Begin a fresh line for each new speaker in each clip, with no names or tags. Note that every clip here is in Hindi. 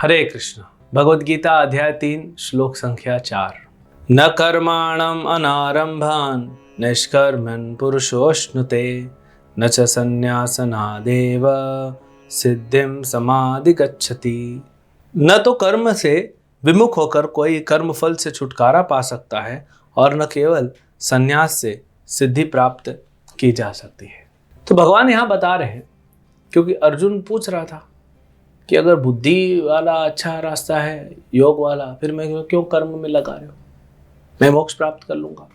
हरे कृष्ण। भगवद गीता अध्याय 3 श्लोक संख्या 4। न कर्माणम अनारंभान निष्कर्मन् पुरुषोष्णुते न च संन्यासनादेव सिद्धिं समाधिगच्छति। न तो कर्म से विमुख होकर कोई कर्म फल से छुटकारा पा सकता है और न केवल संन्यास से सिद्धि प्राप्त की जा सकती है। तो भगवान यहाँ बता रहे हैं, क्योंकि अर्जुन पूछ रहा था कि अगर बुद्धि वाला अच्छा रास्ता है, योग वाला, फिर मैं क्यों कर्म में लगा रहे हो, मैं मोक्ष प्राप्त कर लूंगा।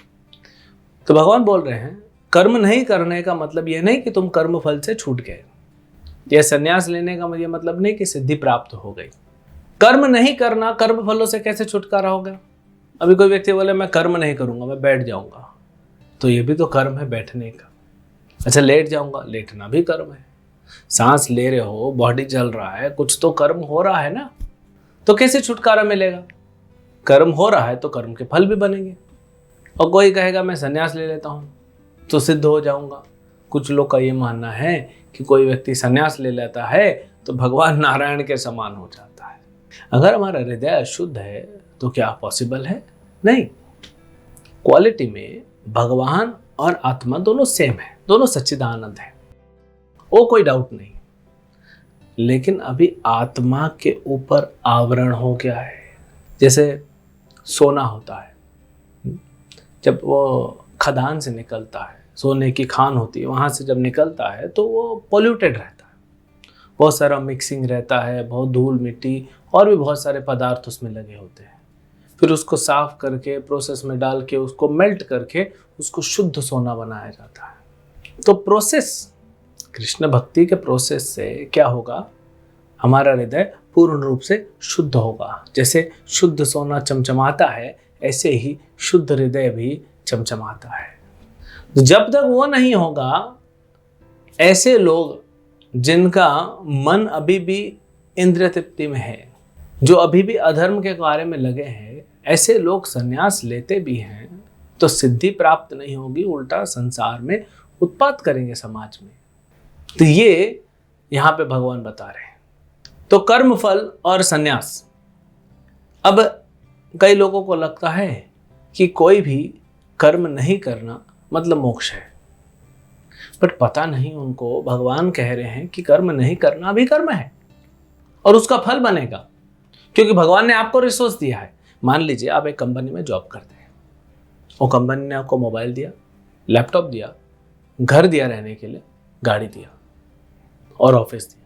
तो भगवान बोल रहे हैं, कर्म नहीं करने का मतलब यह नहीं कि तुम कर्म फल से छूट गए, यह संन्यास लेने का ये मतलब नहीं कि सिद्धि प्राप्त हो गई। कर्म नहीं करना, कर्म फलों से कैसे छुटकारा होगा। अभी कोई व्यक्ति बोले मैं कर्म नहीं करूंगा, मैं बैठ जाऊंगा, तो ये भी तो कर्म है बैठने का। अच्छा, लेट जाऊंगा, लेटना भी कर्म है। सांस ले रहे हो, बॉडी चल रहा है, कुछ तो कर्म हो रहा है ना, तो कैसे छुटकारा मिलेगा। कर्म हो रहा है तो कर्म के फल भी बनेंगे। और कोई कहेगा मैं संन्यास ले लेता हूं तो सिद्ध हो जाऊंगा। कुछ लोग का ये मानना है कि कोई व्यक्ति संन्यास ले लेता है तो भगवान नारायण के समान हो जाता है। अगर हमारा हृदय अशुद्ध है तो क्या पॉसिबल है? नहीं। क्वालिटी में भगवान और आत्मा दोनों सेम है, दोनों सच्चिदानंद है, वो कोई डाउट नहीं। लेकिन अभी आत्मा के ऊपर आवरण हो गया है। जैसे सोना होता है, जब वो खदान से निकलता है, सोने की खान होती है, वहाँ से जब निकलता है तो वो पोल्यूटेड रहता है, बहुत सारा मिक्सिंग रहता है, बहुत धूल मिट्टी और भी बहुत सारे पदार्थ उसमें लगे होते हैं। फिर उसको साफ करके प्रोसेस में डाल के उसको मेल्ट करके उसको शुद्ध सोना बनाया जाता है। तो प्रोसेस, कृष्ण भक्ति के प्रोसेस से क्या होगा, हमारा हृदय पूर्ण रूप से शुद्ध होगा। जैसे शुद्ध सोना चमचमाता है, ऐसे ही शुद्ध हृदय भी चमचमाता है। जब तक वो नहीं होगा, ऐसे लोग जिनका मन अभी भी इंद्रिय तृप्ति में है, जो अभी भी अधर्म के कार्य में लगे हैं, ऐसे लोग संन्यास लेते भी हैं तो सिद्धि प्राप्त नहीं होगी, उल्टा संसार में उत्पात करेंगे समाज में। तो ये यहां पे भगवान बता रहे हैं। तो कर्म फल और संन्यास। अब कई लोगों को लगता है कि कोई भी कर्म नहीं करना मतलब मोक्ष है, बट पता नहीं उनको भगवान कह रहे हैं कि कर्म नहीं करना भी कर्म है और उसका फल बनेगा, क्योंकि भगवान ने आपको रिसोर्स दिया है। मान लीजिए आप एक कंपनी में जॉब करते हैं, वो कंपनी ने आपको मोबाइल दिया, लैपटॉप दिया, घर दिया रहने के लिए, गाड़ी दिया और ऑफिस दिया।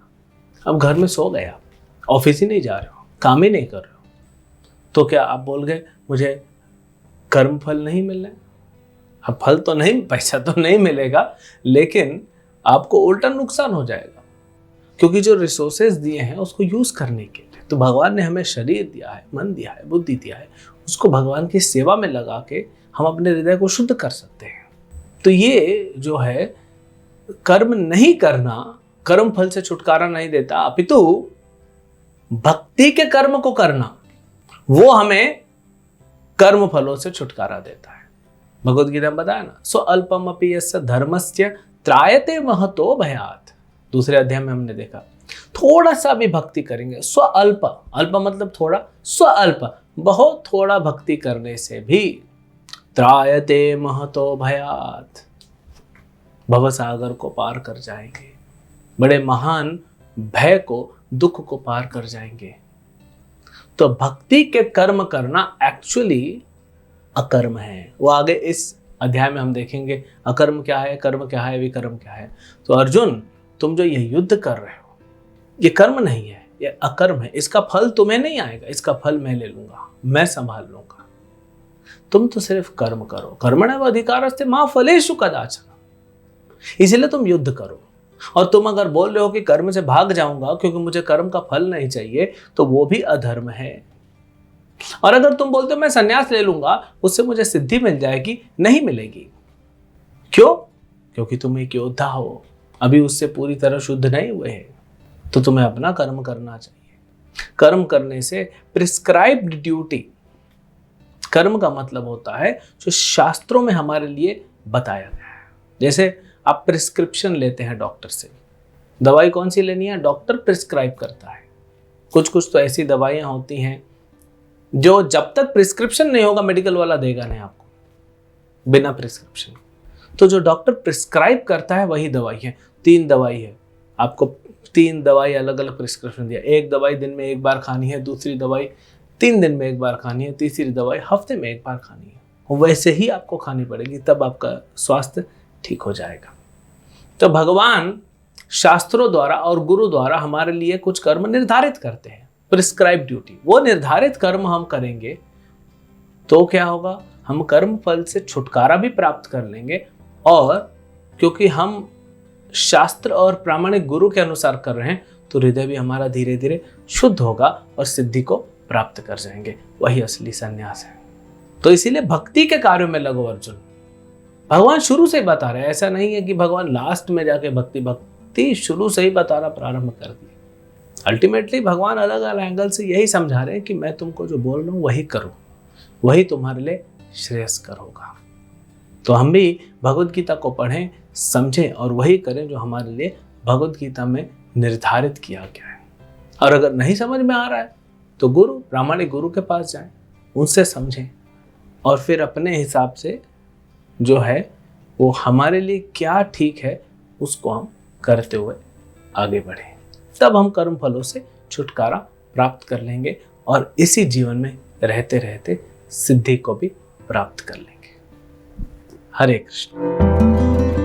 अब घर में सो गए आप, ऑफिस ही नहीं जा रहे हो, काम ही नहीं कर रहे हो, तो क्या आप बोल गए मुझे कर्म फल नहीं मिल रहे? अब फल तो नहीं, पैसा तो नहीं मिलेगा, लेकिन आपको उल्टा नुकसान हो जाएगा, क्योंकि जो रिसोर्सेज दिए हैं उसको यूज करने के लिए तो भगवान ने हमें शरीर दिया है, मन दिया है, बुद्धि दिया है, उसको भगवान की सेवा में लगा के हम अपने हृदय को शुद्ध कर सकते हैं। तो ये जो है कर्म नहीं करना, कर्म फल से छुटकारा नहीं देता, अपितु भक्ति के कर्म को करना वो हमें कर्म फलों से छुटकारा देता है। भगवद गीता में बताया ना, सो अल्पम अपि यस्य धर्मस्य त्रायते महतो भयात्। दूसरे अध्याय में हमने देखा, थोड़ा सा भी भक्ति करेंगे, स्वअल्प, अल्प मतलब थोड़ा, स्वअल्प बहुत थोड़ा भक्ति करने से भी त्रायते महतो भयात्, भव सागर को पार कर जाएंगे, बड़े महान भय को, दुख को पार कर जाएंगे। तो भक्ति के कर्म करना एक्चुअली अकर्म है। वो आगे इस अध्याय में हम देखेंगे, अकर्म क्या है, कर्म क्या है, विकर्म क्या है। तो अर्जुन, तुम जो ये युद्ध कर रहे हो, ये कर्म नहीं है, ये अकर्म है। इसका फल तुम्हें नहीं आएगा, इसका फल मैं ले लूंगा, मैं संभाल लूंगा। तुम तो सिर्फ कर्म करो, कर्मणैव अधिकारस्ते मा फलेषु कदाचन। इसीलिए तुम युद्ध करो। और तुम अगर बोल रहे हो कि कर्म से भाग जाऊंगा क्योंकि मुझे कर्म का फल नहीं चाहिए, तो वो भी अधर्म है। और अगर तुम बोलते हो मैं संन्यास ले लूंगा, उससे मुझे सिद्धि मिल जाएगी, नहीं मिलेगी। क्यों? क्योंकि तुम एक योद्धा हो, अभी उससे पूरी तरह शुद्ध नहीं हुए हैं। तो तुम्हें अपना कर्म करना चाहिए। कर्म करने से प्रिस्क्राइब्ड ड्यूटी, कर्म का मतलब होता है जो शास्त्रों में हमारे लिए बताया गया है। जैसे आप प्रिस्क्रिप्शन लेते हैं डॉक्टर से, दवाई कौन सी लेनी है, डॉक्टर प्रिस्क्राइब करता है। कुछ कुछ तो ऐसी दवाइयाँ होती हैं जो जब तक प्रिस्क्रिप्शन नहीं होगा मेडिकल वाला देगा नहीं आपको, बिना प्रिस्क्रिप्शन। तो जो डॉक्टर प्रिस्क्राइब करता है वही दवाई है। 3 दवाई है, आपको 3 दवाई अलग अलग प्रिस्क्रिप्शन दिया। एक दवाई दिन में 1 बार खानी है, दूसरी दवाई 3 दिन में 1 बार खानी है, तीसरी दवाई हफ्ते में 1 बार खानी है। वैसे ही आपको खानी पड़ेगी, तब आपका स्वास्थ्य ठीक हो जाएगा। तो भगवान शास्त्रों द्वारा और गुरु द्वारा हमारे लिए कुछ कर्म निर्धारित करते हैं, प्रिस्क्राइब ड्यूटी। वो निर्धारित कर्म हम करेंगे तो क्या होगा, हम कर्म फल से छुटकारा भी प्राप्त कर लेंगे, और क्योंकि हम शास्त्र और प्रामाणिक गुरु के अनुसार कर रहे हैं तो हृदय भी हमारा धीरे धीरे शुद्ध होगा और सिद्धि को प्राप्त कर जाएंगे। वही असली संन्यास है। तो इसीलिए भक्ति के कार्यों में लगो अर्जुन। भगवान शुरू से ही बता रहे हैं, ऐसा नहीं है कि भगवान लास्ट में जाके भक्ति शुरू से ही बताना प्रारंभ कर दी। अल्टीमेटली भगवान अलग अलग एंगल से यही समझा रहे हैं कि मैं तुमको जो बोल रहा हूँ वही करो, वही तुम्हारे लिए श्रेयस्कर होगा। तो हम भी भगवद गीता को पढ़ें, समझें और वही करें जो हमारे लिए भगवद गीता में निर्धारित किया गया है। और अगर नहीं समझ में आ रहा है तो गुरु, प्रामाणिक गुरु के पास जाएं, उनसे समझें और फिर अपने हिसाब से जो है वो हमारे लिए क्या ठीक है उसको हम करते हुए आगे बढ़ें। तब हम कर्म फलों से छुटकारा प्राप्त कर लेंगे और इसी जीवन में रहते रहते सिद्धि को भी प्राप्त कर लेंगे। हरे कृष्ण।